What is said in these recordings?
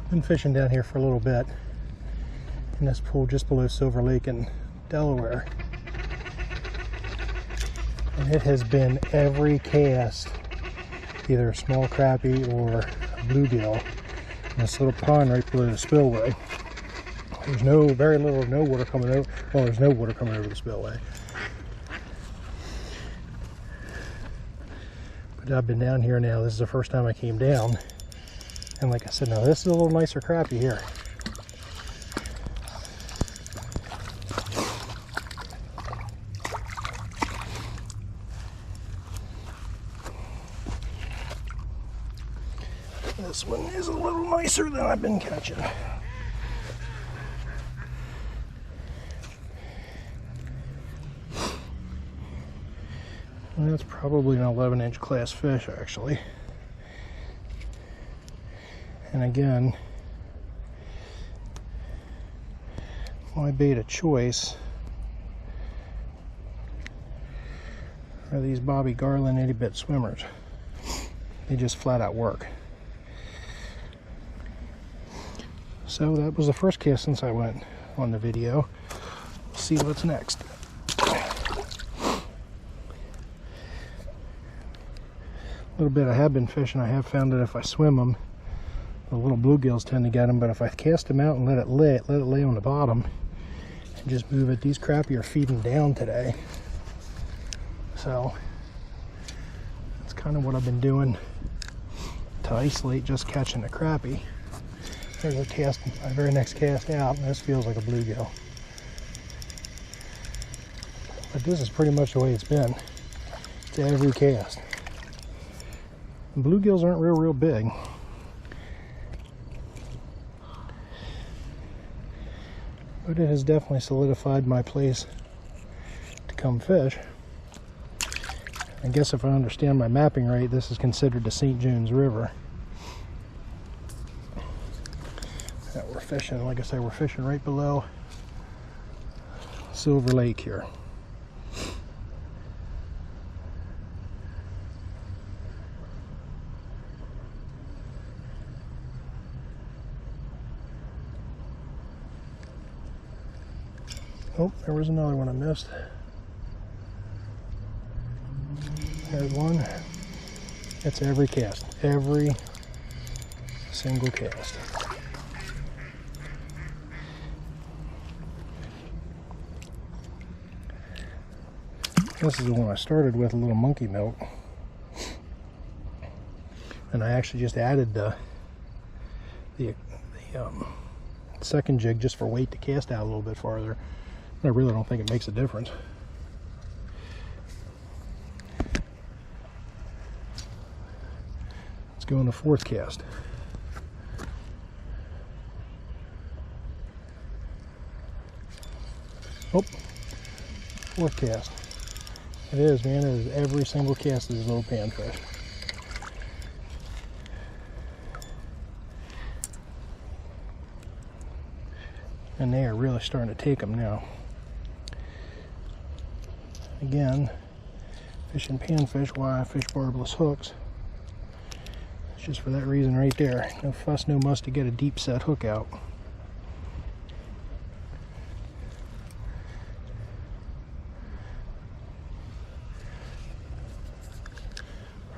Been fishing down here for a little bit in this pool just below Silver Lake in Delaware. And it has been every cast, either a small crappie or a bluegill, in this little pond right below the spillway. There's no water coming over. Well, there's no water coming over the spillway. But I've been down here now. This is the first time I came down. And like I said, now this is a little nicer crappie here. This one is a little nicer than I've been catching. Well, that's probably an 11-inch class fish, actually. And again, my bait of choice are these Bobby Garland Itty bit swimmers. They just flat out work. So that was the first cast since I went on the video. Let's see what's next. A little bit I have been fishing. I have found that if I swim them, the little bluegills tend to get them, but if I cast them out and let it lay on the bottom and just move it, these crappie are feeding down today. So that's kind of what I've been doing to isolate just catching the crappie. There's a cast, my very next cast out, and this feels like a bluegill. But this is pretty much the way it's been to every cast. And bluegills aren't real big. But it has definitely solidified my place to come fish. I guess if I understand my mapping right, this is considered the St. Jones River. That we're fishing, like I say, we're fishing right below Silver Lake here. Oh, there was another one I missed. There's one. It's every cast, every single cast. This is the one I started with, a little monkey milk. And I actually just added the second jig just for weight to cast out a little bit farther. I really don't think it makes a difference. Let's go on the fourth cast. Oh, fourth cast. It is, man. It is every single cast is a little panfish. And they are really starting to take them now. Again, fishing panfish, why I fish barbless hooks. It's just for that reason right there. No fuss, no muss to get a deep set hook out.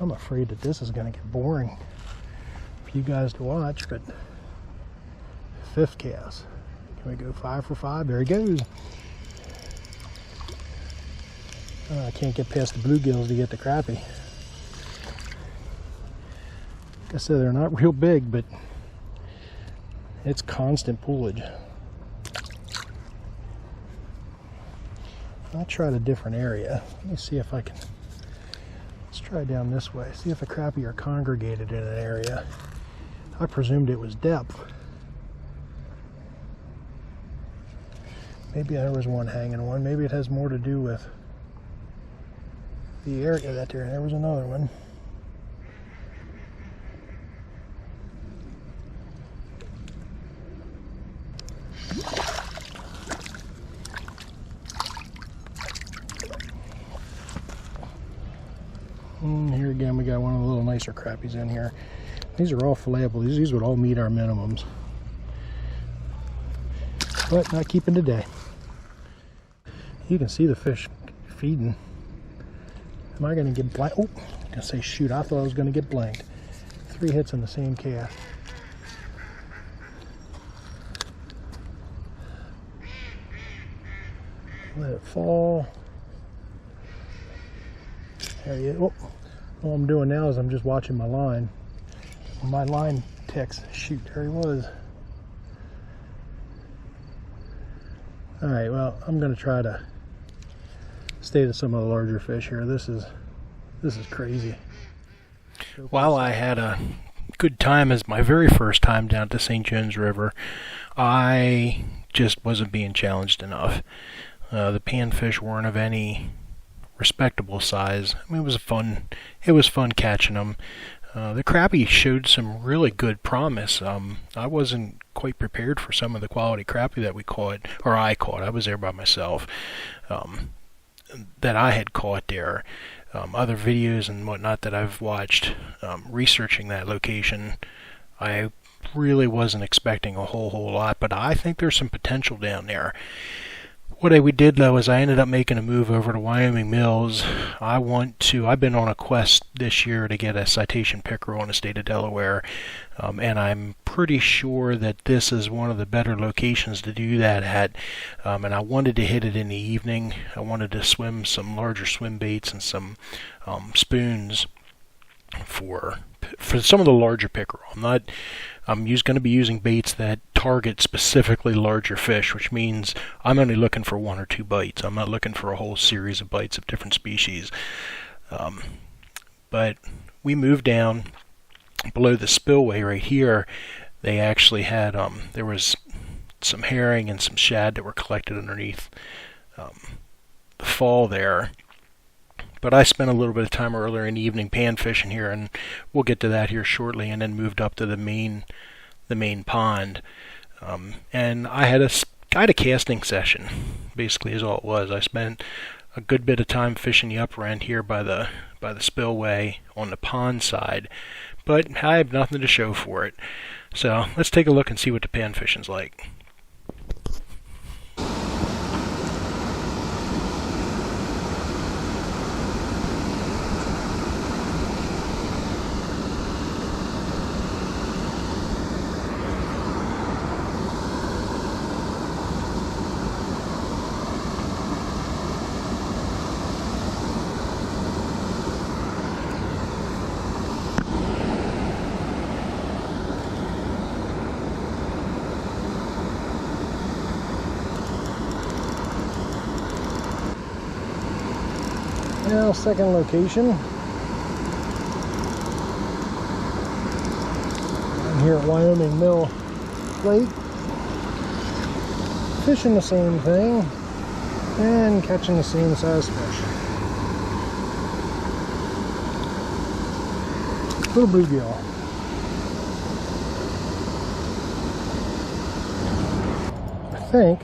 I'm afraid that this is going to get boring for you guys to watch, but fifth cast. Can we go 5 for 5? There he goes. I can't get past the bluegills to get the crappie. Like I said, they're not real big, but it's constant pullage. I tried a different area. Let me see if I can. Let's try down this way. See if the crappie are congregated in an area. I presumed it was depth. Maybe there was one hanging on. Maybe it has more to do with the area that there was another one. And here again we got one of the little nicer crappies in here. These are all filletable. These would all meet our minimums. But not keeping today. You can see the fish feeding. Am I going to get blanked? Oh, I was going to say shoot, I thought I was going to get blanked. 3 hits on the same cast. Let it fall. There you go. Oh, all I'm doing now is I'm just watching my line. When my line ticks, shoot, there he was. Alright, well, I'm going to try to stay to some of the larger fish here. This is crazy. While I had a good time as my very first time down to St. John's River, I just wasn't being challenged enough. The panfish weren't of any respectable size. I mean, it was fun catching them. The crappie showed some really good promise. I wasn't quite prepared for some of the quality crappie that we caught, or I caught. I was there by myself. That I had caught there. Other videos and whatnot that I've watched researching that location, I really wasn't expecting a whole lot, but I think there's some potential down there. What we did though is I ended up making a move over to Wyoming Mills. I've been on a quest this year to get a citation pickerel in the state of Delaware, and I'm pretty sure that this is one of the better locations to do that at. And I wanted to hit it in the evening. I wanted to swim some larger swim baits and some spoons for some of the larger pickerel. I'm going to be using baits that target specifically larger fish, which means I'm only looking for 1 or 2 bites. I'm not looking for a whole series of bites of different species. But we moved down below the spillway right here. They actually had there was some herring and some shad that were collected underneath the fall there. But I spent a little bit of time earlier in the evening pan fishing here, and we'll get to that here shortly, and then moved up to the main pond. And I had a casting session, basically is all it was. I spent a good bit of time fishing the upper end here by the spillway on the pond side, but I have nothing to show for it. So let's take a look and see what the pan fishing's like. Now, second location. I'm here at Wyoming Mill Lake, fishing the same thing and catching the same size fish. Little bluegill. I think,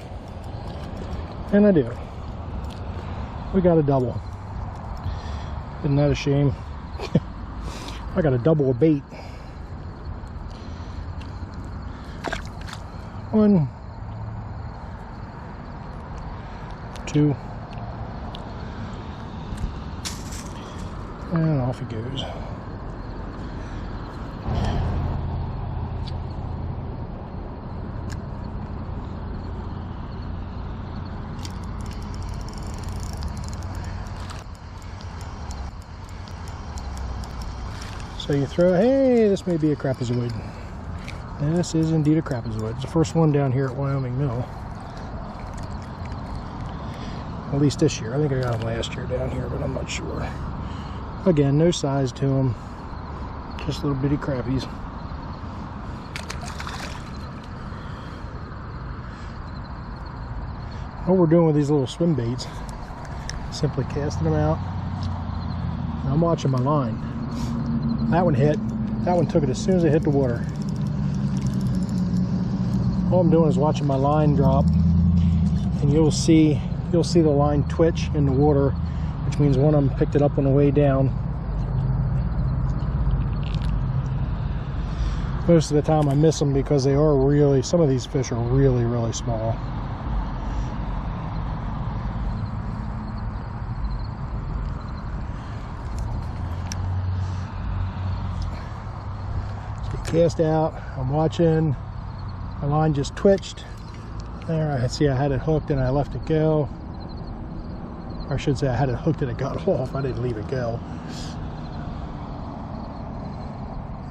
and I do. We got a double. Isn't that a shame? I got a double of bait. 1, 2, and off he goes. So you throw, hey, this may be a crapazoid. And this is indeed a crapazoid. It's the first one down here at Wyoming Mill. At least this year. I think I got them last year down here, but I'm not sure. Again, no size to them. Just little bitty crappies. What we're doing with these little swim baits, simply casting them out. And I'm watching my line. That one hit. That one took it as soon as it hit the water. All I'm doing is watching my line drop, and you'll see the line twitch in the water, which means one of them picked it up on the way down. Most of the time I miss them because they are really, some of these fish are really, really small. So cast out, I'm watching, my line just twitched. There, I see I had it hooked and I left it go. Or I should say I had it hooked and it got off, I didn't leave it go.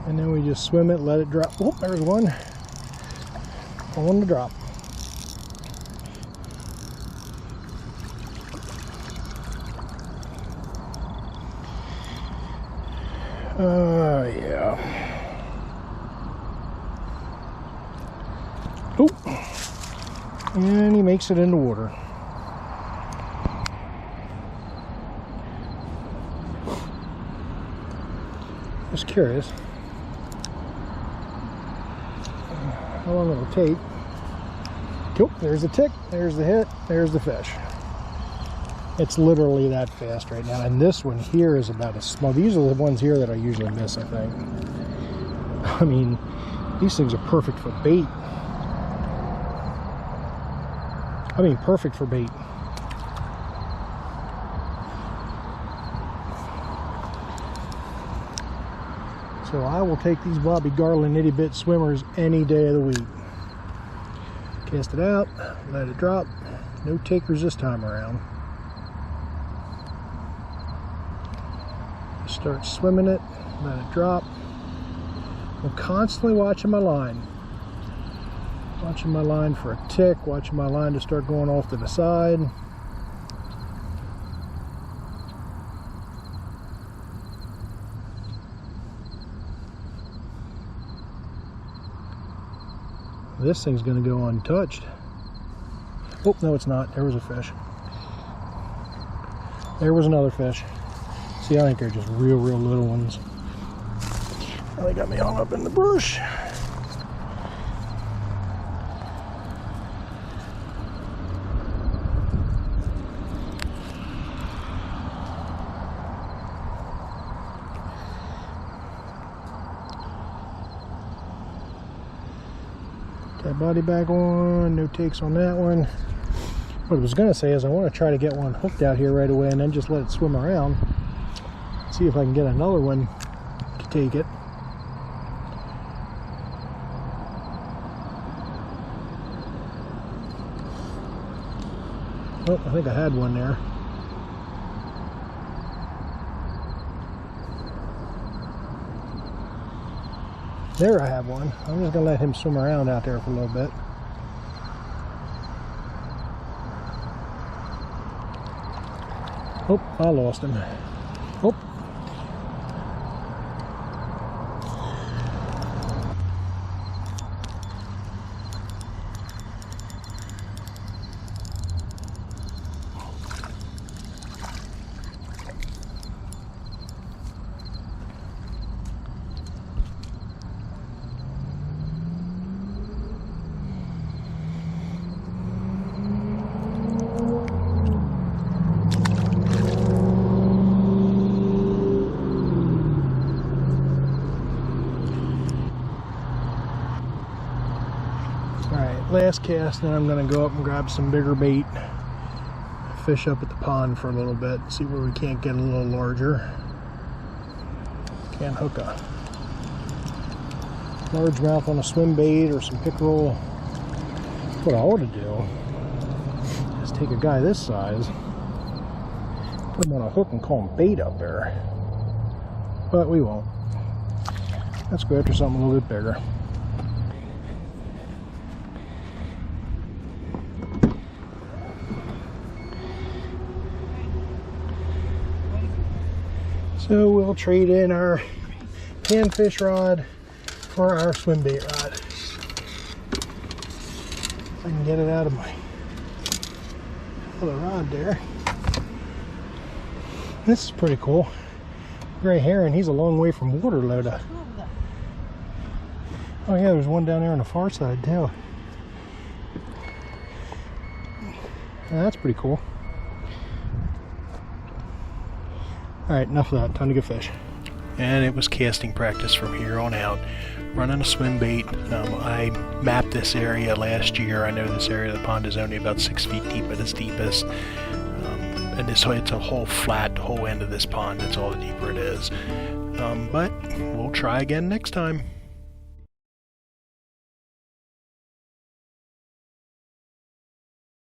And then we just swim it, let it drop. Oh, there's one. One to drop. Yeah. Oh, and he makes it into water. Just curious how long it'll take. Oh, there's the tick, there's the hit, there's the fish. It's literally that fast right now. And this one here is about as small. These are the ones here that I usually miss, I think. I mean, these things are perfect for bait. I mean, perfect for bait. So I will take these Bobby Garland Itty Bit swimmers any day of the week. Cast it out, let it drop. No takers this time around. Start swimming it, let it drop. I'm constantly watching my line. Watching my line for a tick, watching my line to start going off to the side. This thing's going to go untouched. Oh, no it's not. There was a fish. There was another fish. See, I think they're just real little ones. Oh, they got me all up in the bush. That body back on, no takes on that one. What I was going to say is I want to try to get one hooked out here right away and then just let it swim around. See if I can get another one to take it. Oh, I think I had one there. There I have one. I'm just going to let him swim around out there for a little bit. Oh, I lost him. Oh. Last cast, then I'm going to go up and grab some bigger bait, fish up at the pond for a little bit, see where we can't get a little larger. Can't hook a largemouth on a swim bait or some pickerel. What I ought to do is take a guy this size, put him on a hook and call him bait up there, but we won't. Let's go after something a little bit bigger. So we'll trade in our panfish rod for our swim bait rod. If I can get it out of my other rod there. This is pretty cool. Gray heron, he's a long way from water though. Oh yeah, there's one down there on the far side too. Now, that's pretty cool. Alright, enough of that. Time to get fish. and it was casting practice from here on out. Running a swim bait. I mapped this area last year. I know this area of the pond is only about 6 feet deep at its deepest. And it's a whole flat, the whole end of this pond. That's all the deeper it is. But we'll try again next time.